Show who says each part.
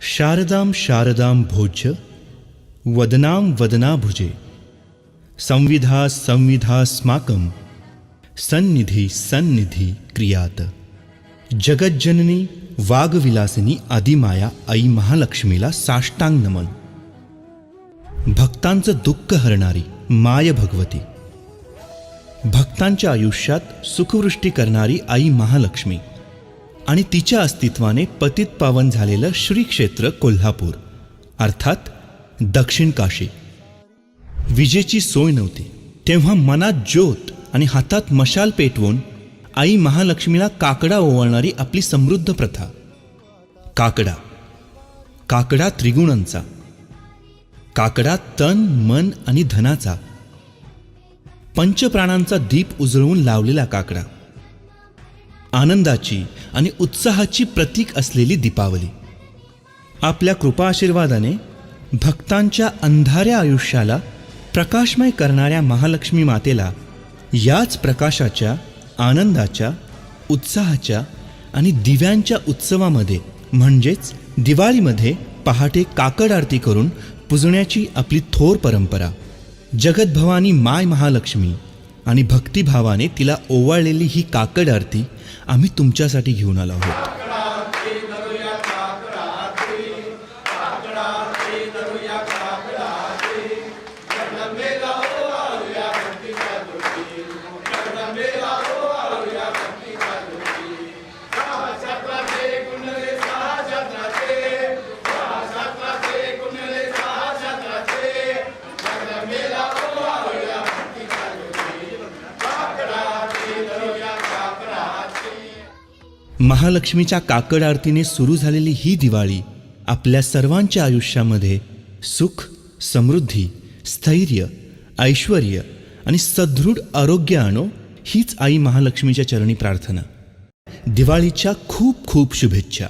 Speaker 1: शारदां शारदां भोज्य वदनां वदनाभुजे संविधा संविधास्माकं सन्निधी सन्निधी क्रियात। जगज्जननी वागविलासिनी आदिमाया आई महालक्ष्मीला साष्टांग नमन। भक्तांचं दुःख हरणारी माय भगवती, भक्तांच्या आयुष्यात सुखवृष्टी करणारी आई महालक्ष्मी आणि तिच्या अस्तित्वाने पतित पावन झालेलं श्री क्षेत्र कोल्हापूर अर्थात दक्षिण काशी। विजेची सोय नव्हती तेव्हा मनात ज्योत आणि हातात मशाल पेटवून आई महालक्ष्मीला काकडा ओवाळणारी आपली समृद्ध प्रथा। काकडा, काकडा त्रिगुणांचा, काकडा तन मन आणि धनाचा, पंचप्राणांचा दीप उजळवून लावलेला काकडा, आनंदाची आणि उत्साहाची प्रतीक असलेली दीपावली। आपल्या कृपा आशीर्वादाने भक्तांच्या अंधाऱ्या आयुष्याला प्रकाशमय करणाऱ्या महालक्ष्मी मातेला याच प्रकाशाच्या, आनंदाच्या, उत्साहाच्या आणि दिव्यांच्या उत्सवामध्ये म्हणजेच दिवाळीमध्ये पहाटे काकड आरती करून पूजण्याची आपली थोर परंपरा। जगद्भवानी माय महालक्ष्मी आणि भक्तिभावाने तिला ओवाळलेली ही काकड आरती आम्ही तुमच्यासाठी घेऊन आलो आहोत। महालक्ष्मीच्या काकड आरतीने सुरू झालेली ही दिवाळी आपल्या सर्वांच्या आयुष्यामध्ये सुख, समृद्धी, स्थैर्य, ऐश्वर्य आणि सदृढ आरोग्य आणो हीच आई महालक्ष्मीच्या चरणी प्रार्थना। दिवाळीच्या खूप खूप शुभेच्छा।